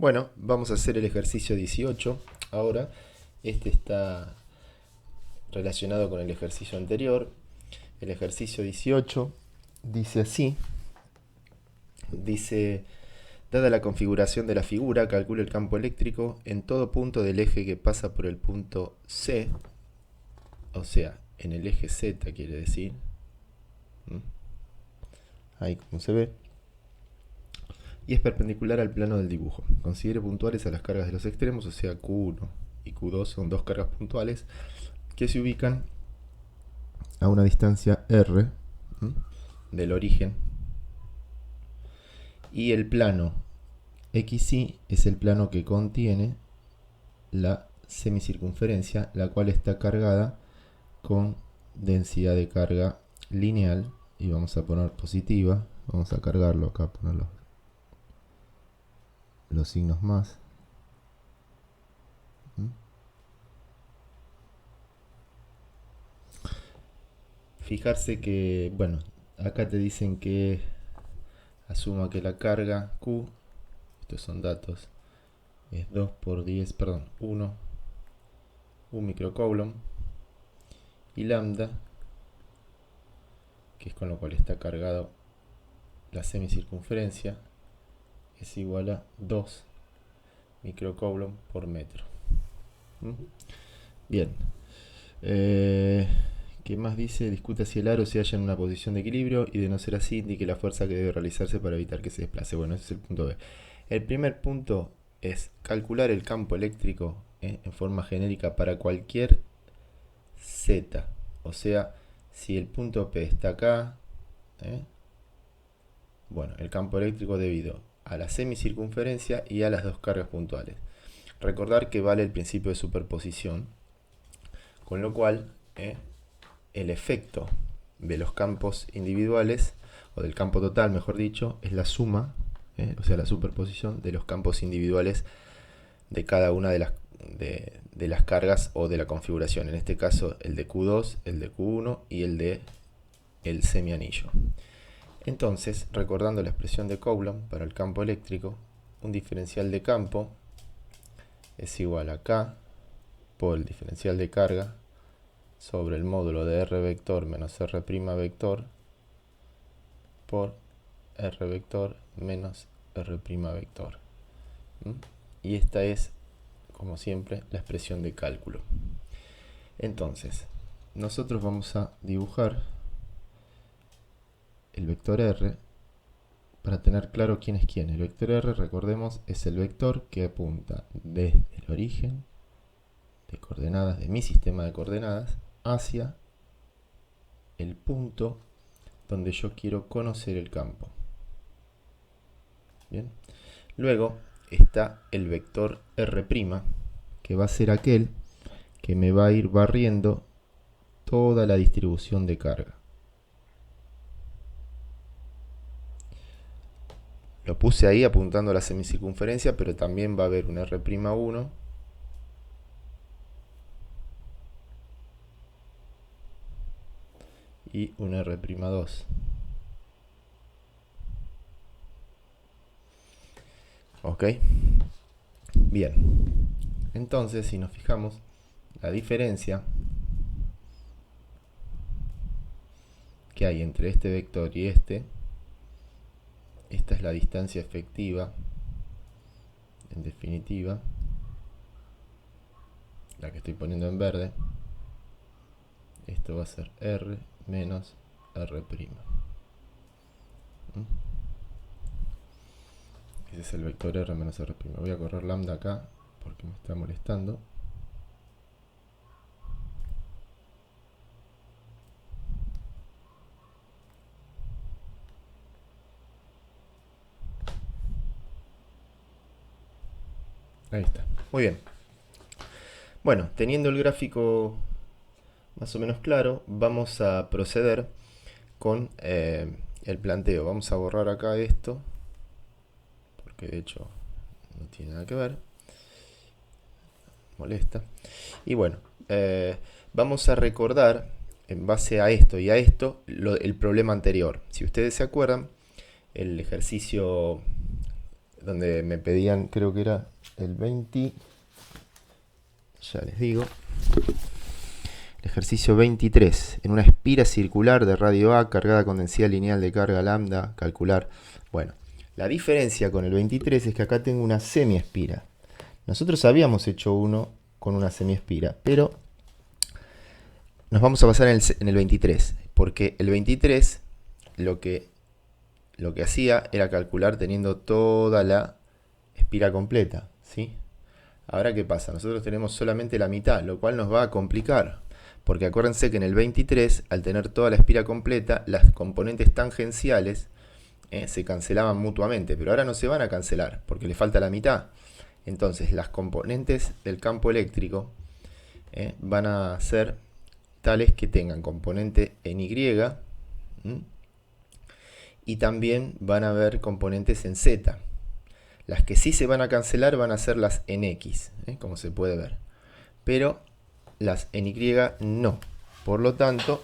Bueno, vamos a hacer el ejercicio 18. Ahora, este está relacionado con el ejercicio anterior. El ejercicio 18 dice así. Dice, dada la configuración de la figura, calcula el campo eléctrico en todo punto del eje que pasa por el punto C. O sea, en el eje Z quiere decir. Ahí como se ve. Y es perpendicular al plano del dibujo. Considere puntuales a las cargas de los extremos, o sea, Q1 y Q2 son dos cargas puntuales que se ubican a una distancia R del origen. Y el plano XY es el plano que contiene la semicircunferencia, la cual está cargada con densidad de carga lineal. Y vamos a poner positiva. Vamos a cargarlo acá, poner los signos más. Fijarse que, bueno, acá te dicen que asuma que la carga Q, estos son datos, es 2 por 10, perdón, 1 microcoulomb, y lambda, que es con lo cual está cargado la semicircunferencia, es igual a 2 microcoulomb por metro. Bien. ¿Qué más dice? Discute si el aro se halla en una posición de equilibrio y de no ser así, indique la fuerza que debe realizarse para evitar que se desplace. Bueno, ese es el punto B. El primer punto es calcular el campo eléctrico en forma genérica para cualquier Z. O sea, si el punto P está acá, bueno, el campo eléctrico debido a la semicircunferencia y a las dos cargas puntuales. Recordar que vale el principio de superposición, con lo cual el efecto de los campos individuales, o del campo total, mejor dicho, es la suma, o sea, la superposición de los campos individuales de cada una de las cargas o de la configuración. En este caso, el de Q2, el de Q1 y el de el semianillo. Entonces, recordando la expresión de Coulomb para el campo eléctrico, un diferencial de campo es igual a K por el diferencial de carga sobre el módulo de R vector menos R' vector por R vector menos R' vector. Y esta es, como siempre, la expresión de cálculo. Entonces, nosotros vamos a dibujar el vector R para tener claro quién es quién. El vector R, recordemos, es el vector que apunta desde el origen de coordenadas de mi sistema de coordenadas hacia el punto donde yo quiero conocer el campo. Bien. Luego está el vector R', que va a ser aquel que me va a ir barriendo toda la distribución de carga. Lo puse ahí apuntando a la semicircunferencia, pero también va a haber un R'1 y un R'2. ¿Ok? Bien. Entonces, si nos fijamos, la diferencia que hay entre este vector y esta es la distancia efectiva, en definitiva, la que estoy poniendo en verde. Esto va a ser R menos R'. Ese es el vector R menos R'. Voy a correr lambda acá porque me está molestando. Ahí está. Muy bien. Bueno, teniendo el gráfico más o menos claro, vamos a proceder con el planteo. Vamos a borrar acá esto, porque de hecho no tiene nada que ver. Molesta. Y bueno, vamos a recordar en base a esto y a esto el problema anterior. Si ustedes se acuerdan, el ejercicio donde me pedían, creo que era el 20, ya les digo, el ejercicio 23, en una espira circular de radio A cargada con densidad lineal de carga lambda, calcular. Bueno, la diferencia con el 23 es que acá tengo una semiespira. Nosotros habíamos hecho uno con una semiespira, pero nos vamos a basar en el 23, porque el 23 lo que hacía era calcular teniendo toda la espira completa, ¿sí? Ahora, ¿qué pasa? Nosotros tenemos solamente la mitad, lo cual nos va a complicar. Porque acuérdense que en el 23, al tener toda la espira completa, las componentes tangenciales se cancelaban mutuamente. Pero ahora no se van a cancelar, porque le falta la mitad. Entonces, las componentes del campo eléctrico van a ser tales que tengan componente en Y. Y también van a haber componentes en Z. Las que sí se van a cancelar van a ser las en X, como se puede ver. Pero las en Y no. Por lo tanto,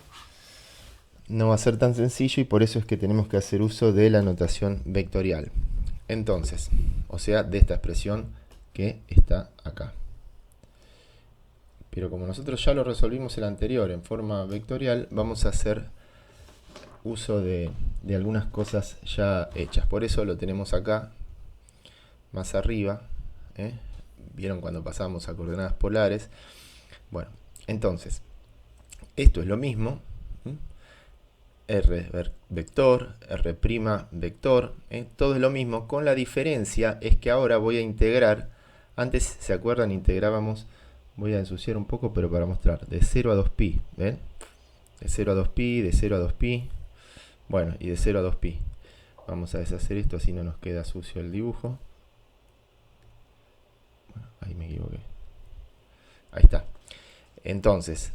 no va a ser tan sencillo y por eso es que tenemos que hacer uso de la notación vectorial. Entonces, o sea, de esta expresión que está acá. Pero como nosotros ya lo resolvimos el anterior en forma vectorial, vamos a hacer uso de algunas cosas ya hechas. Por eso lo tenemos acá, más arriba. ¿Vieron cuando pasamos a coordenadas polares? Bueno, entonces, esto es lo mismo. R vector, R' vector, todo es lo mismo, con la diferencia es que ahora voy a integrar. Antes, ¿se acuerdan? Integrábamos, voy a ensuciar un poco, pero para mostrar, de 0 a 2pi, ¿ven? De 0 a 2pi, de 0 a 2pi, bueno, y de 0 a 2pi. Vamos a deshacer esto, así no nos queda sucio el dibujo. Bueno, ahí me equivoqué. Ahí está. Entonces,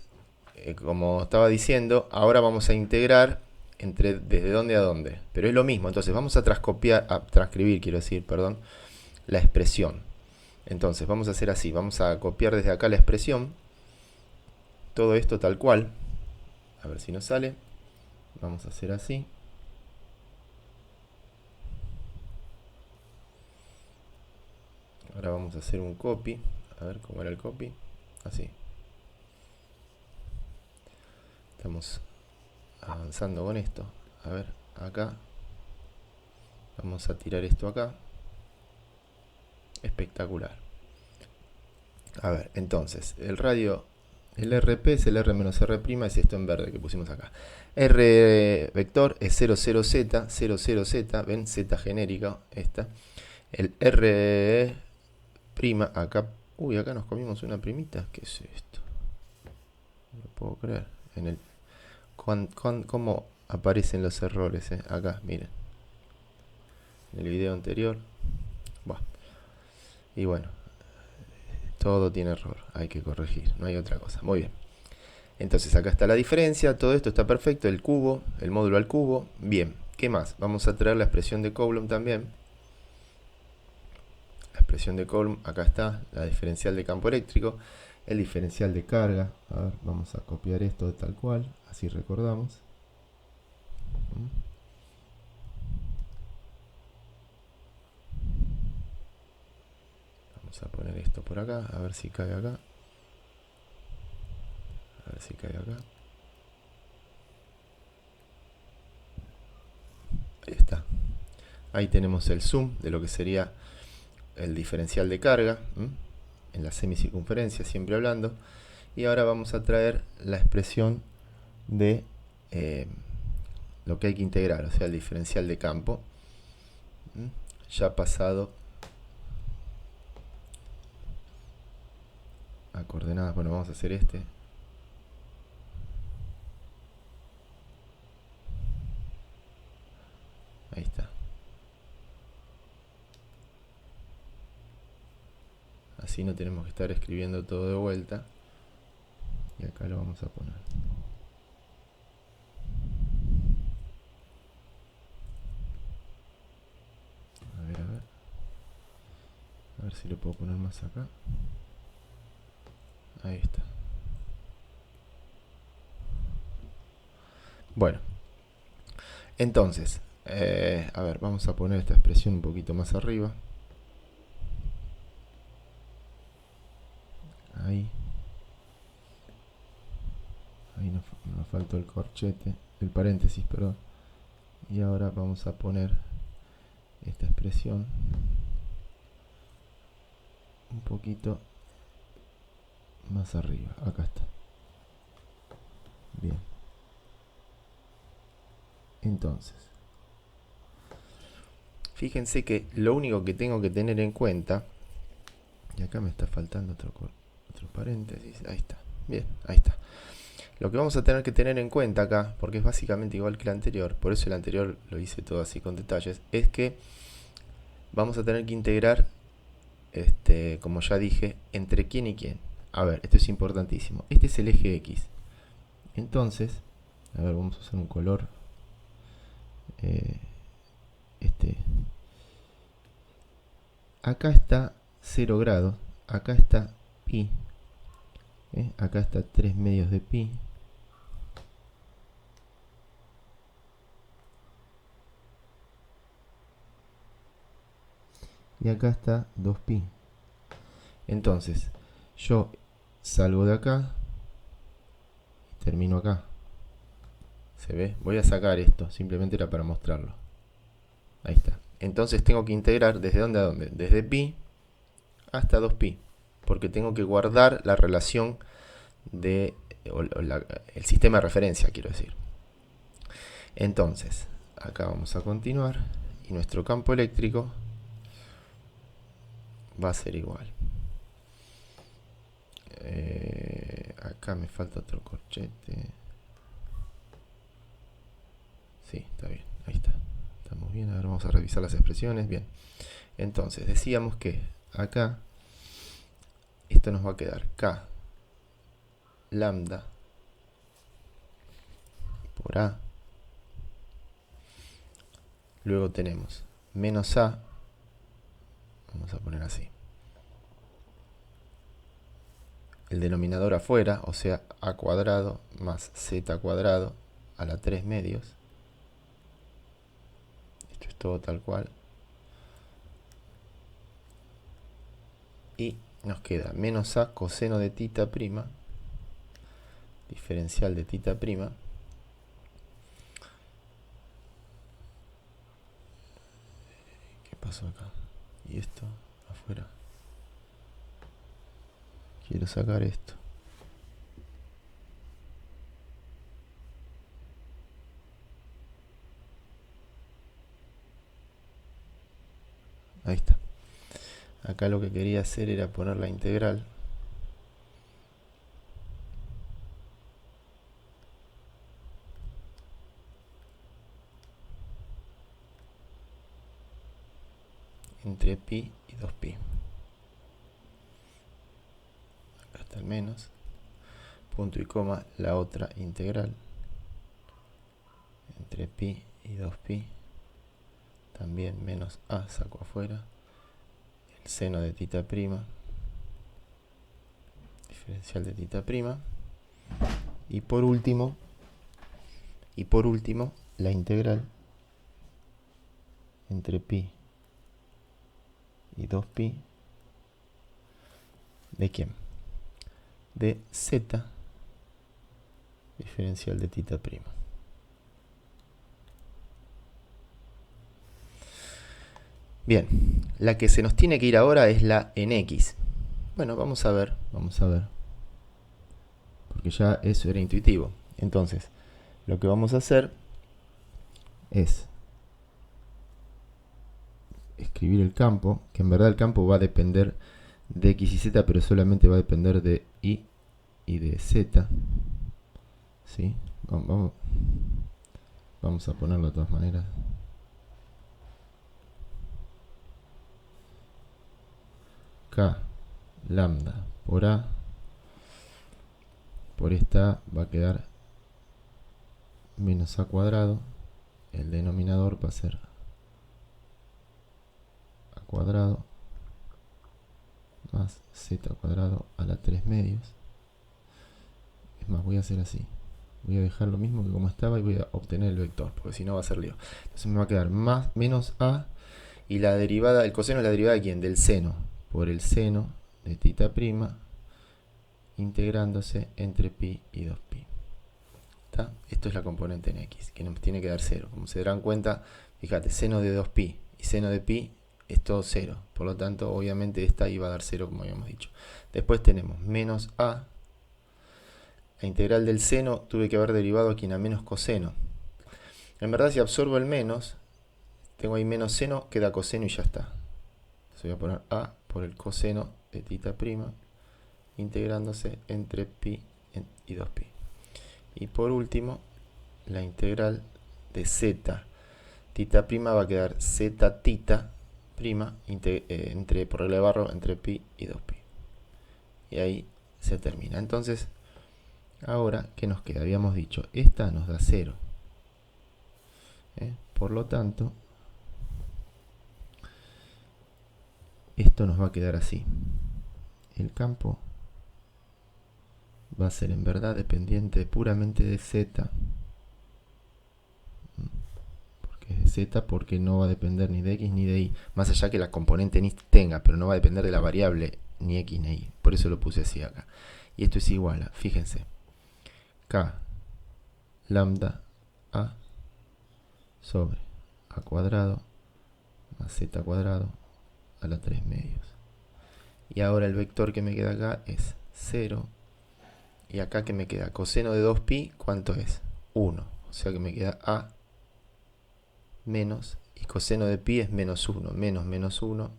como estaba diciendo, ahora vamos a integrar desde dónde a dónde. Pero es lo mismo, entonces vamos a transcribir, quiero decir, perdón, la expresión. Entonces vamos a hacer así, vamos a copiar desde acá la expresión, todo esto tal cual. A ver si nos sale. Vamos a hacer así. Ahora vamos a hacer un copy. A ver cómo era el copy. Así. Estamos avanzando con esto. A ver, acá. Vamos a tirar esto acá. Espectacular. A ver, entonces, el radio, el RP es el R menos R', es esto en verde que pusimos acá. R vector es 00Z, 00Z, ven, Z genérica, esta. El R', acá, uy, acá nos comimos una primita, ¿qué es esto? No lo puedo creer. ¿Cómo aparecen los errores? Acá, miren. En el video anterior. Buah. Y bueno, todo tiene error, hay que corregir, no hay otra cosa. Muy bien. Entonces acá está la diferencia, todo esto está perfecto, el cubo, el módulo al cubo. Bien, ¿qué más? Vamos a traer la expresión de Coulomb también. La expresión de Coulomb, acá está, la diferencial de campo eléctrico, el diferencial de carga. A ver, vamos a copiar esto de tal cual, así recordamos. Vamos a poner esto por acá, a ver si cae acá. A ver si cae acá. Ahí está. Ahí tenemos el zoom de lo que sería el diferencial de carga, en la semicircunferencia, siempre hablando. Y ahora vamos a traer la expresión de lo que hay que integrar, o sea, el diferencial de campo, ya pasado a coordenadas. Bueno, vamos a hacer este. Ahí está. Así no tenemos que estar escribiendo todo de vuelta. Y acá lo vamos a poner. A ver, a ver. A ver si lo puedo poner más acá. Ahí está. Bueno. Entonces, a ver, vamos a poner esta expresión un poquito más arriba. ahí. Ahí nos faltó el corchete, el paréntesis, perdón. Y ahora vamos a poner esta expresión un poquito más arriba. Acá está. Bien. Entonces, fíjense que lo único que tengo que tener en cuenta, y acá me está faltando otro paréntesis, ahí está, bien, ahí está. Lo que vamos a tener que tener en cuenta acá, porque es básicamente igual que el anterior, por eso el anterior lo hice todo así con detalles, es que vamos a tener que integrar, como ya dije, entre quién y quién. A ver, esto es importantísimo. Este es el eje X. Entonces, a ver, vamos a usar un color. Acá está 0 grados, acá está pi, acá está 3 medios de pi, y acá está 2pi. Entonces, yo salgo de acá y termino acá. ¿Se ve? Voy a sacar esto, simplemente era para mostrarlo. Ahí está. Entonces tengo que integrar desde dónde a dónde. Desde pi hasta 2pi. Porque tengo que guardar la relación de el sistema de referencia, quiero decir. Entonces, acá vamos a continuar. Y nuestro campo eléctrico va a ser igual. Acá me falta otro corchete. Sí, está bien. Ahí está. Estamos bien. Ahora vamos a revisar las expresiones. Bien. Entonces, decíamos que acá esto nos va a quedar K lambda por A. Luego tenemos menos A. Vamos a poner así. El denominador afuera, o sea, A cuadrado más Z cuadrado a la 3 medios. Esto es todo tal cual. Y nos queda menos A coseno de tita prima, diferencial de tita prima, ¿qué pasó acá? Y esto afuera. Quiero sacar esto. Ahí está. Acá lo que quería hacer era poner la integral. Entre pi y 2pi. Acá está el menos. Punto y coma, la otra integral. Entre pi y 2pi. También menos a saco afuera. El seno de tita prima. Diferencial de tita prima. Y por último, la integral entre pi y 2pi. ¿De quién? De z diferencial de tita prima. Bien, la que se nos tiene que ir ahora es la en x. Bueno, vamos a ver. Porque ya eso era intuitivo. Entonces, lo que vamos a hacer es escribir el campo, que en verdad el campo va a depender de x y z, pero solamente va a depender de y de z. ¿Sí? Vamos a ponerlo de todas maneras. K lambda por A por esta va a quedar menos A cuadrado. El denominador va a ser A cuadrado más Z cuadrado a la 3 medios. Es más, voy a hacer así. Voy a dejar lo mismo que como estaba y voy a obtener el vector, porque si no va a ser lío. Entonces me va a quedar menos A y la derivada, el coseno es la derivada de ¿quién? Del seno, por el seno de tita prima integrándose entre pi y 2pi. ¿Está? Esto es la componente en x, que nos tiene que dar 0. Como se darán cuenta, fíjate, seno de 2pi y seno de pi es todo 0. Por lo tanto, obviamente esta iba a dar 0, como habíamos dicho. Después tenemos menos a. La integral del seno tuve que haber derivado aquí en a menos coseno. En verdad, si absorbo el menos, tengo ahí menos seno, queda coseno y ya está. Entonces voy a poner a por el coseno de tita prima, integrándose entre pi y 2pi. Y por último, la integral de z. Tita prima va a quedar z tita prima por regla de barro entre pi y 2pi. Y ahí se termina. Entonces, ahora, ¿qué nos queda? Habíamos dicho, esta nos da 0. Por lo tanto, esto nos va a quedar así. El campo va a ser en verdad dependiente puramente de z. Porque es de z, porque no va a depender ni de x ni de y. Más allá que la componente ni tenga, pero no va a depender de la variable ni x ni y. Por eso lo puse así acá. Y esto es igual a, fíjense, k lambda a sobre a cuadrado más z cuadrado a la 3 medios. Y ahora el vector que me queda acá es 0. Y acá que me queda coseno de 2pi, ¿cuánto es? 1. O sea que me queda a menos, y coseno de pi es menos 1. Menos menos 1.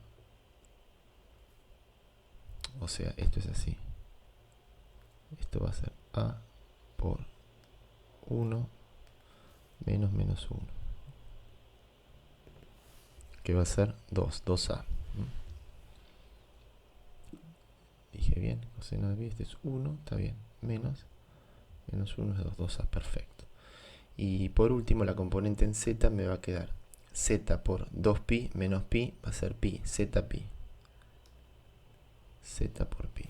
O sea, esto es así. Esto va a ser a por 1 menos menos 1. Que va a ser 2. 2a. Dije bien, coseno de pi, este es 1, está bien. Menos 1 es 2. 2a, perfecto. Y por último, la componente en z me va a quedar z por 2pi menos pi, va a ser pi, z pi. Z por pi.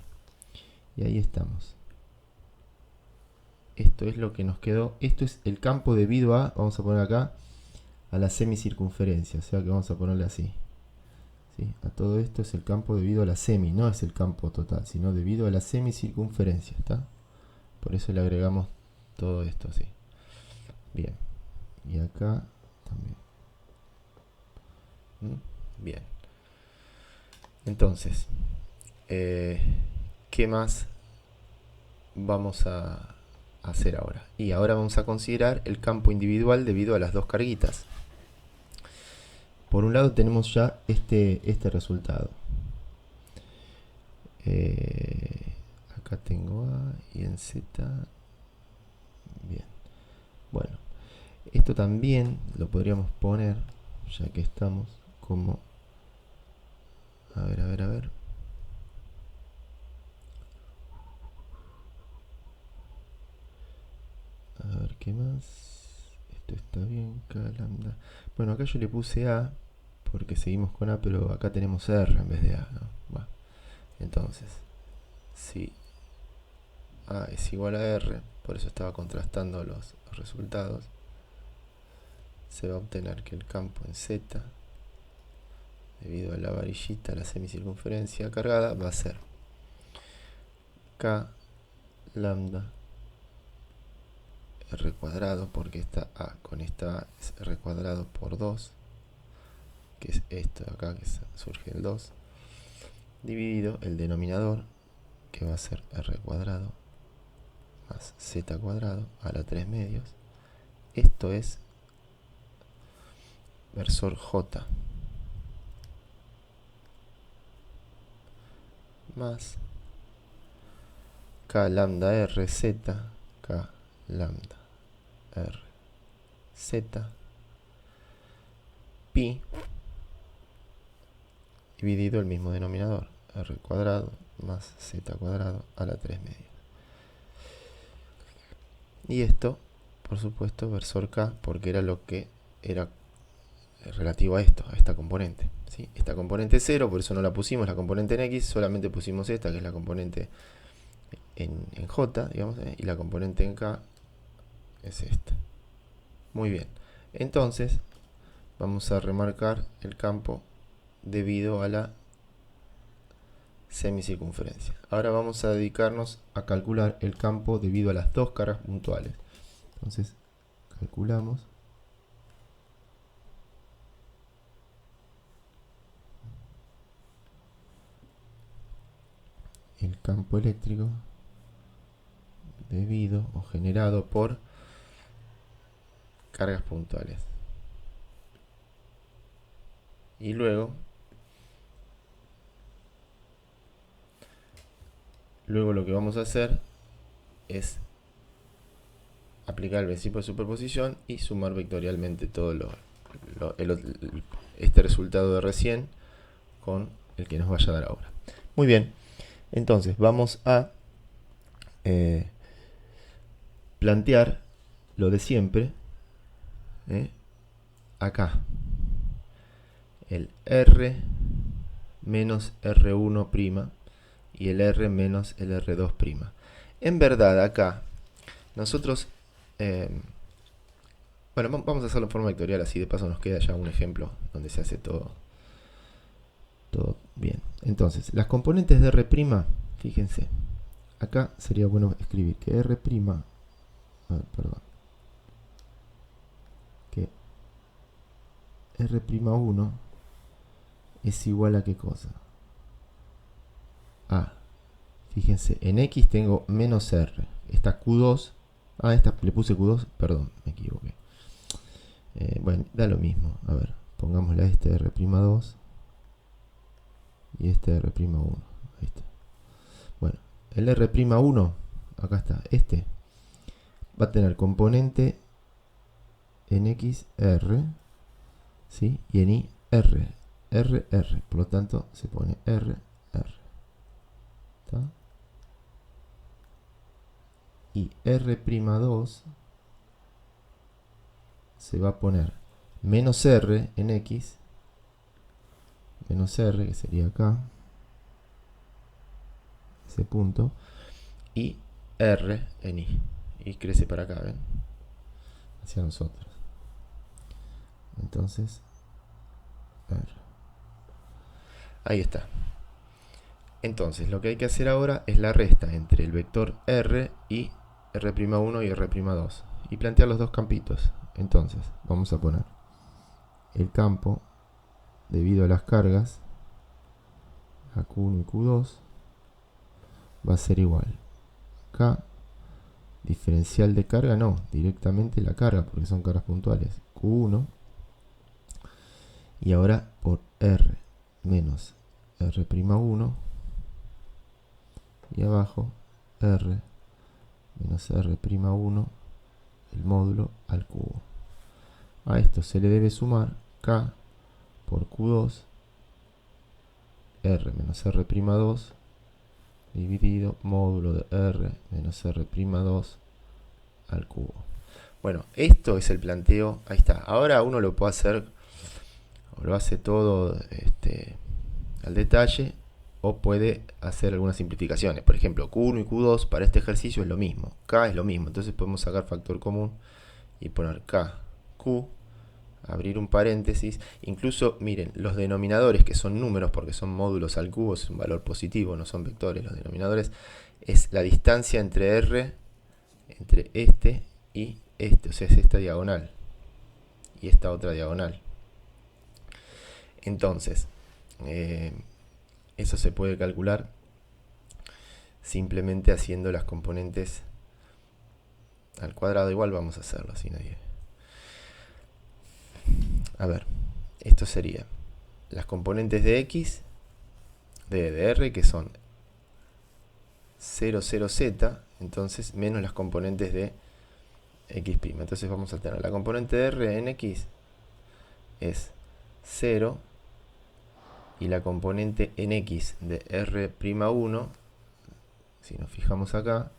Y ahí estamos. Esto es lo que nos quedó. Esto es el campo debido a, vamos a poner acá, a la semicircunferencia. O sea que vamos a ponerle así. ¿Sí? A todo esto es el campo debido a la semi. No es el campo total, sino debido a la semicircunferencia. ¿Está? Por eso le agregamos todo esto así. Bien. Y acá también. Bien. Entonces, ¿qué más vamos a hacer ahora? Y ahora vamos a considerar el campo individual debido a las dos carguitas. Por un lado tenemos ya este resultado. Acá tengo A y en Z. Bien. Bueno, esto también lo podríamos poner, ya que estamos, como... A ver. A ver, ¿qué más? Esto está bien, K lambda. Bueno, acá yo le puse A, porque seguimos con A, pero acá tenemos R en vez de A, ¿no? Bueno, entonces, si A es igual a R, por eso estaba contrastando los resultados, se va a obtener que el campo en Z, debido a la varillita, la semicircunferencia cargada, va a ser K lambda R cuadrado, porque esta A con esta A es R cuadrado por 2, que es esto de acá, que surge el 2, dividido el denominador, que va a ser R cuadrado más Z cuadrado a la 3 medios. Esto es versor J más K lambda R Z, K lambda R Z pi dividido el mismo denominador, R cuadrado más Z cuadrado a la 3 medios. Y esto, por supuesto, versor K, porque era lo que era relativo a esto, a esta componente, ¿sí? Esta componente es 0, por eso no la pusimos, la componente en X, solamente pusimos esta, que es la componente en J, digamos, y la componente en K es esta. Muy bien. Entonces, vamos a remarcar el campo debido a la semicircunferencia. Ahora vamos a dedicarnos a calcular el campo debido a las dos cargas puntuales. Entonces, calculamos. El campo eléctrico debido o generado por cargas puntuales. Y luego lo que vamos a hacer es aplicar el principio de superposición y sumar vectorialmente todo este resultado de recién con el que nos vaya a dar ahora. Muy bien, entonces vamos a plantear lo de siempre. Acá el R menos R1' y el R menos el R2'. En verdad acá nosotros bueno, vamos a hacerlo en forma vectorial, así de paso nos queda ya un ejemplo donde se hace todo bien. Entonces, las componentes de R', fíjense, acá sería bueno escribir que R', que R'1 es igual a ¿qué cosa? A, fíjense, en X tengo menos R, esta Q2, esta le puse Q2, perdón, me equivoqué. Bueno, da lo mismo, a ver, pongámosle a este R'2 y este R'1, ahí está. Bueno, el R'1, acá está, este va a tener componente en X R, ¿sí? Y en Y R, R, R, por lo tanto se pone R, R. ¿Está? Y R'2 se va a poner menos R en X, menos R, que sería acá, ese punto, y R en Y. Y crece para acá, ¿ven? Hacia nosotros. Entonces, R. Ahí está. Entonces, lo que hay que hacer ahora es la resta entre el vector R y R'1 y R'2. Y plantear los dos campitos. Entonces, vamos a poner el campo debido a las cargas a Q1 y Q2 va a ser igual. K, diferencial de carga, no, directamente la carga, porque son cargas puntuales. Q1, y ahora por R menos R'1, y abajo R menos R'1, el módulo al cubo. A esto se le debe sumar K por Q2, R menos R'2, dividido módulo de R menos R'2 al cubo. Bueno, esto es el planteo, ahí está. Ahora uno lo puede hacer, o lo hace todo al detalle, o puede hacer algunas simplificaciones. Por ejemplo, Q1 y Q2 para este ejercicio es lo mismo, K es lo mismo, entonces podemos sacar factor común y poner K, Q, abrir un paréntesis. Incluso, miren, los denominadores, que son números porque son módulos al cubo, es un valor positivo, no son vectores. Los denominadores es la distancia entre R, entre este y este, o sea, es esta diagonal y esta otra diagonal. Entonces, eso se puede calcular simplemente haciendo las componentes al cuadrado. Igual vamos a hacerlo así nadie. A ver, esto sería las componentes de X, de R, que son 0, 0, Z, entonces menos las componentes de X'. Entonces vamos a tener la componente de R en X es 0, y la componente en X de R'1, si nos fijamos acá,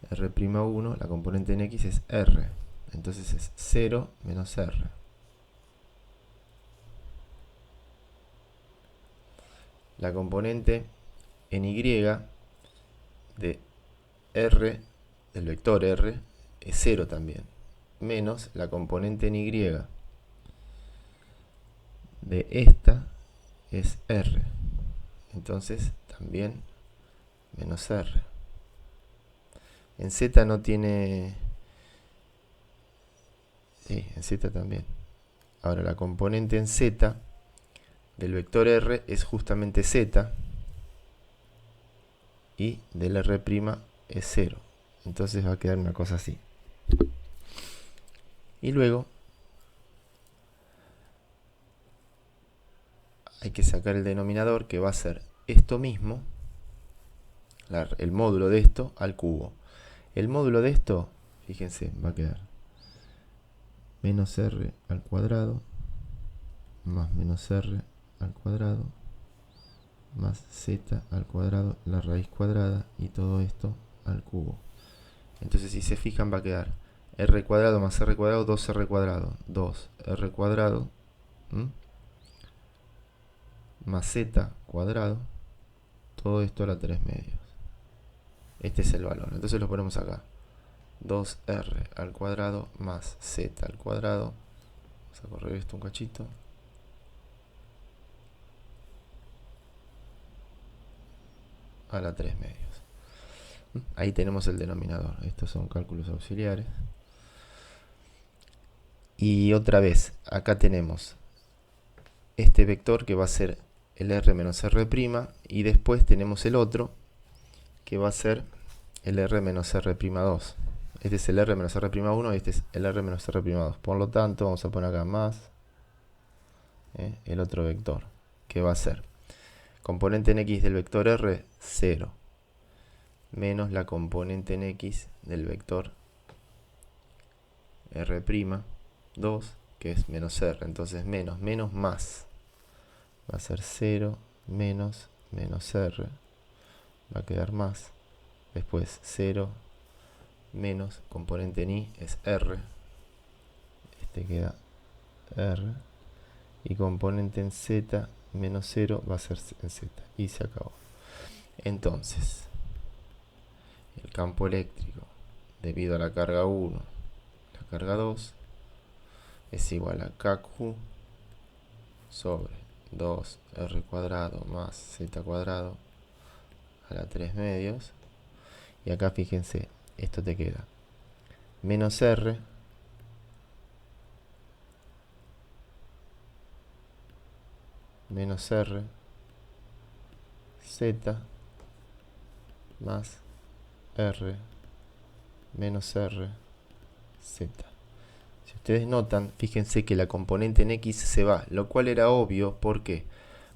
R'1, la componente en X es R, entonces es 0 menos R. La componente en Y de R, del vector R, es 0 también, menos la componente en Y de esta es R, entonces también menos R. En Z no tiene... Sí, en Z también. Ahora la componente en Z del vector R es justamente Z y del R' es 0. Entonces va a quedar una cosa así. Y luego hay que sacar el denominador, que va a ser esto mismo, el módulo de esto al cubo. El módulo de esto, fíjense, va a quedar menos R al cuadrado más menos R al cuadrado más Z al cuadrado, la raíz cuadrada, y todo esto al cubo. Entonces, si se fijan, va a quedar R cuadrado más R cuadrado, 2R cuadrado, 2R cuadrado, más Z cuadrado, todo esto a la 3 medios. Este es el valor. Entonces lo ponemos acá. 2R al cuadrado más Z al cuadrado. Vamos a correr esto un cachito. A la 3 medios. Ahí tenemos el denominador. Estos son cálculos auxiliares. Y otra vez, acá tenemos este vector que va a ser el R menos R', y después tenemos el otro que va a ser el R menos R'2. Este es el R menos R'1 y este es el R menos R'2. Por lo tanto, vamos a poner acá más el otro vector, que va a ser componente en X del vector R, 0, menos la componente en X del vector R', 2, que es menos R. Entonces menos, menos, más. Va a ser 0, menos, menos R. Va a quedar más. Después 0, menos, componente en Y es R. Este queda R. Y componente en Z, menos 0, va a ser en Z. Y se acabó. Entonces, el campo eléctrico, debido a la carga 1, la carga 2, es igual a KQ sobre 2R cuadrado más Z cuadrado a la 3 medios. Y acá fíjense, esto te queda menos R menos R Z más R menos R Z. Si ustedes notan, fíjense que la componente en X se va, lo cual era obvio. ¿Por qué?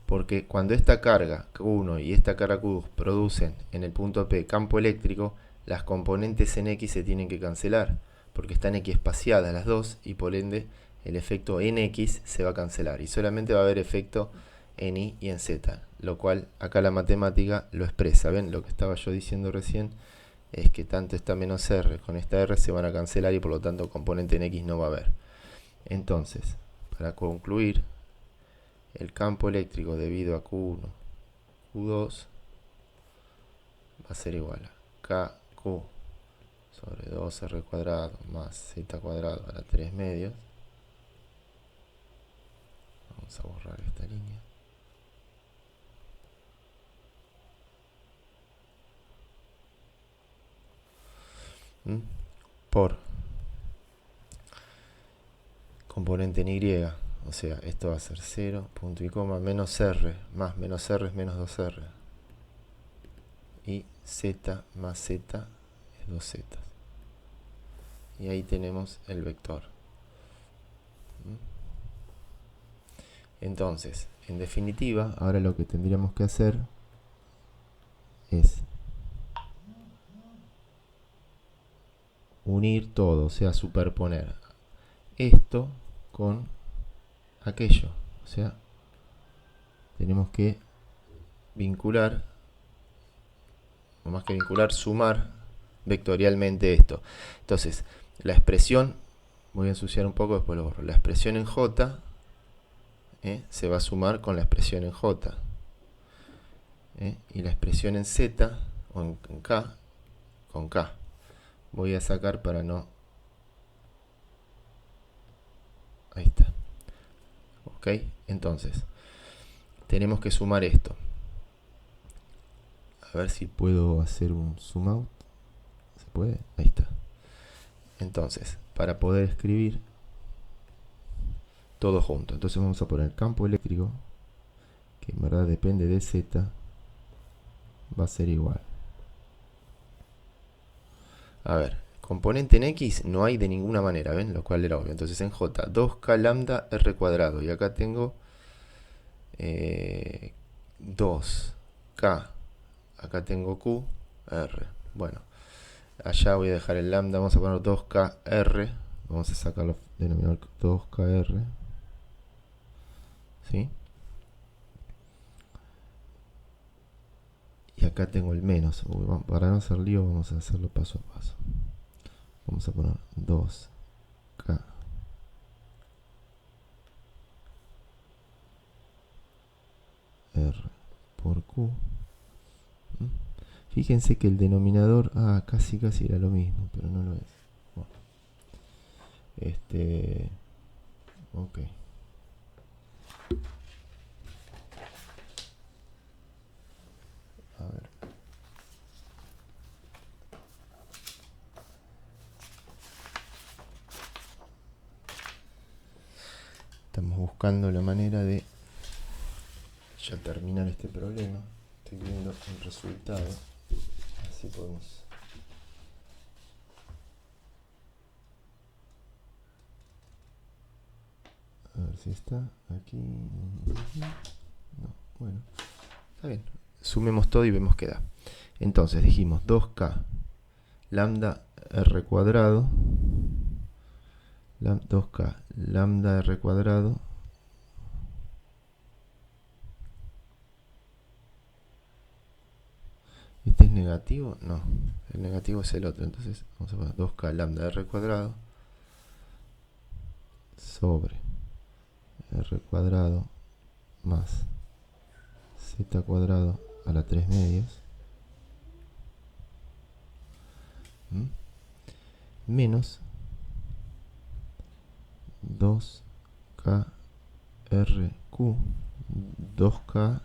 Porque cuando esta carga Q1 y esta carga Q2 producen en el punto P campo eléctrico, las componentes en X se tienen que cancelar, porque están X espaciadas las dos, y por ende el efecto en X se va a cancelar, y solamente va a haber efecto en Y y en Z, lo cual acá la matemática lo expresa. ¿Ven? Lo que estaba yo diciendo recién es que tanto esta menos R con esta R se van a cancelar, y por lo tanto componente en X no va a haber. Entonces, para concluir, el campo eléctrico debido a Q1, Q2 va a ser igual a KQ sobre 2R cuadrado más Z cuadrado a la 3 medios. Vamos a borrar esta línea. Por componente en Y, o sea, esto va a ser 0, punto y coma, menos R más menos R es menos 2R. Y Z más Z es 2Z. Y ahí tenemos el vector. Entonces, en definitiva, ahora lo que tendríamos que hacer es unir todo, o sea, superponer esto con aquello. O sea, tenemos que vincular, o más que vincular, sumar vectorialmente esto. Entonces, la expresión, voy a ensuciar un poco, después lo borro. La expresión en J se va a sumar con la expresión en J. Y la expresión en Z, o en K, con K. Voy a sacar para no... Ahí está. Ok, entonces, tenemos que sumar esto. A ver si puedo hacer un zoom out. ¿Se puede? Ahí está. Entonces, para poder escribir todo junto, entonces vamos a poner campo eléctrico, que en verdad depende de Z, va a ser igual. A ver, componente en X no hay de ninguna manera, ¿ven? Lo cual era obvio. Entonces en J, 2K lambda R cuadrado. Y acá tengo 2K. Acá tengo Q, R. Bueno, allá voy a dejar el lambda. Vamos a poner 2KR. Vamos a sacar los denominador 2KR. ¿Sí? Y acá tengo el menos. Para no hacer lío, vamos a hacerlo paso a paso. Vamos a poner 2K R por Q. Fíjense que el denominador, casi era lo mismo, pero no lo es. Bueno, ok. A ver. Estamos buscando la manera de ya terminar este problema. Estoy viendo el resultado. Así podemos. A ver si está aquí. No, bueno. Está bien. Sumemos todo y vemos que da. Entonces dijimos 2K lambda R cuadrado. 2K lambda R cuadrado. ¿Este es negativo? No, el negativo es el otro. Entonces vamos a poner 2K lambda R cuadrado sobre R cuadrado más Z cuadrado a la 3 medios menos 2KRQ 2K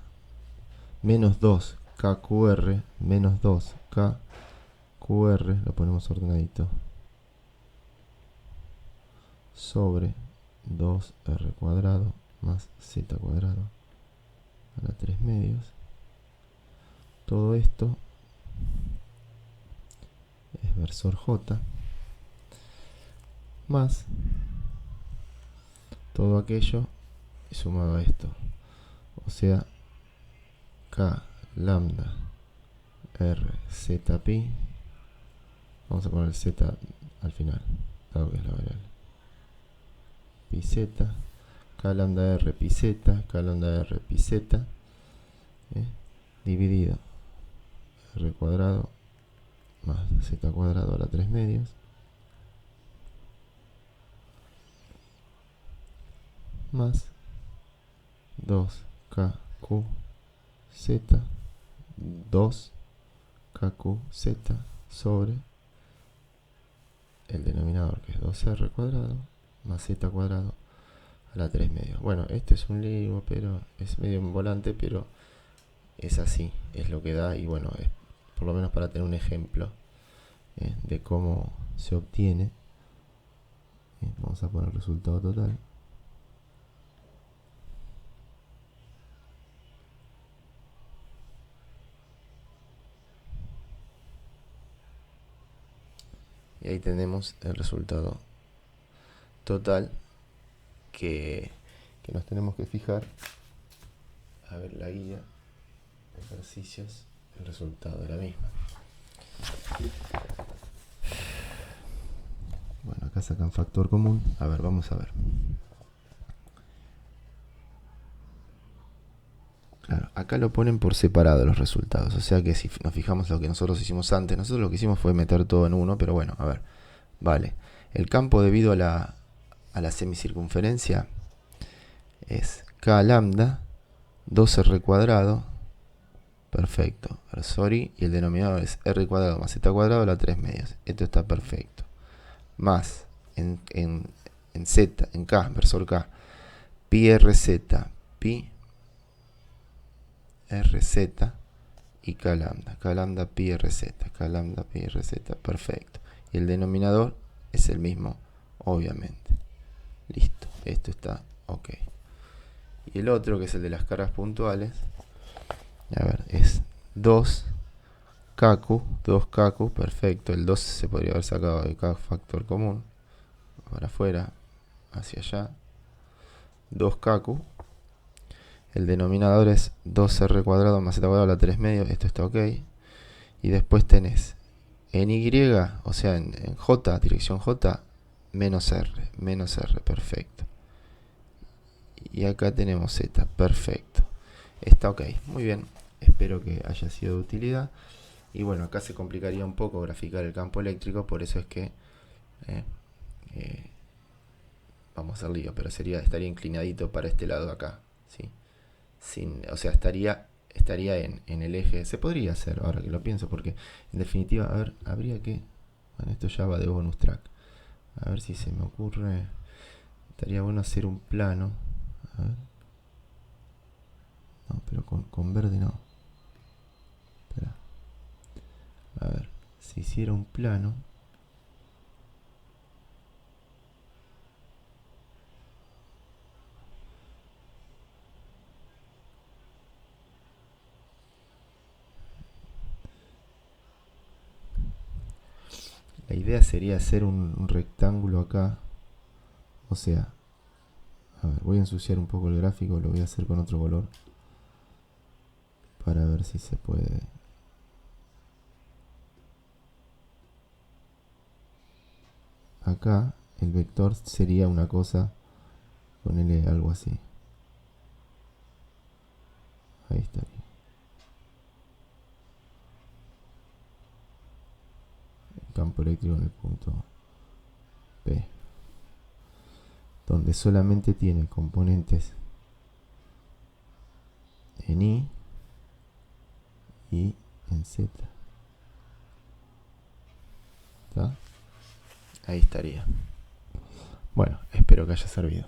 menos 2KQR menos 2KQR, lo ponemos ordenadito, sobre 2R cuadrado más Z cuadrado a la 3 medios. Todo esto es versor J más todo aquello y sumado a esto, o sea, K lambda R Z pi. Vamos a poner Z al final, dado que es la variable. Pi Z, K lambda R pi Z, K lambda R pi Z, dividido R cuadrado más Z cuadrado a la 3 medios. Más 2KQZ 2KQZ sobre el denominador, que es 2R cuadrado más Z cuadrado a la 3 medios. Bueno, este es un lío, pero es medio en volante, pero es así, es lo que da. Y bueno, es por lo menos para tener un ejemplo de cómo se obtiene. Vamos a poner el resultado total. Y ahí tenemos el resultado total que nos tenemos que fijar. A ver la guía de ejercicios, el resultado de la misma. Bueno, acá sacan factor común. A ver, vamos a ver. Claro, acá lo ponen por separado los resultados. O sea que si nos fijamos lo que nosotros hicimos antes, nosotros lo que hicimos fue meter todo en uno, pero bueno, a ver. Vale. El campo debido a la semicircunferencia es K lambda 2R cuadrado. Perfecto. Sorry. Y el denominador es R cuadrado más Z cuadrado a la 3 medios. Esto está perfecto. Más en Z, en K, versor K, pi RZ, pi RZ y K lambda. K lambda pi RZ. K lambda pi RZ. Perfecto. Y el denominador es el mismo, obviamente. Listo. Esto está ok. Y el otro, que es el de las cargas puntuales, a ver, es 2 Kaku. 2 Kaku. Perfecto. El 2 se podría haber sacado de cada factor común. Para afuera. Hacia allá. 2 Kaku. El denominador es 2R cuadrado más Z cuadrado a la 3 medios. Esto está ok. Y después tenés en Y, o sea, en J, dirección J, menos R, perfecto. Y acá tenemos Z, perfecto. Está ok, muy bien. Espero que haya sido de utilidad. Y bueno, acá se complicaría un poco graficar el campo eléctrico, por eso es que vamos a hacer lío, pero estaría inclinadito para este lado acá, ¿sí? O sea, estaría en el eje. Se podría hacer, ahora que lo pienso, porque en definitiva, a ver, habría que... Bueno, esto ya va de bonus track. A ver si se me ocurre. Estaría bueno hacer un plano. A ver. No, pero con verde no. Espera. A ver, si hiciera un plano. La idea sería hacer un rectángulo acá. O sea, a ver, voy a ensuciar un poco el gráfico, lo voy a hacer con otro color. Para ver si se puede. Acá el vector sería una cosa, ponerle algo así. Ahí estaría. El campo eléctrico en el punto P, donde solamente tiene componentes en I y en Z. ¿Está? Ahí estaría. Bueno, espero que haya servido.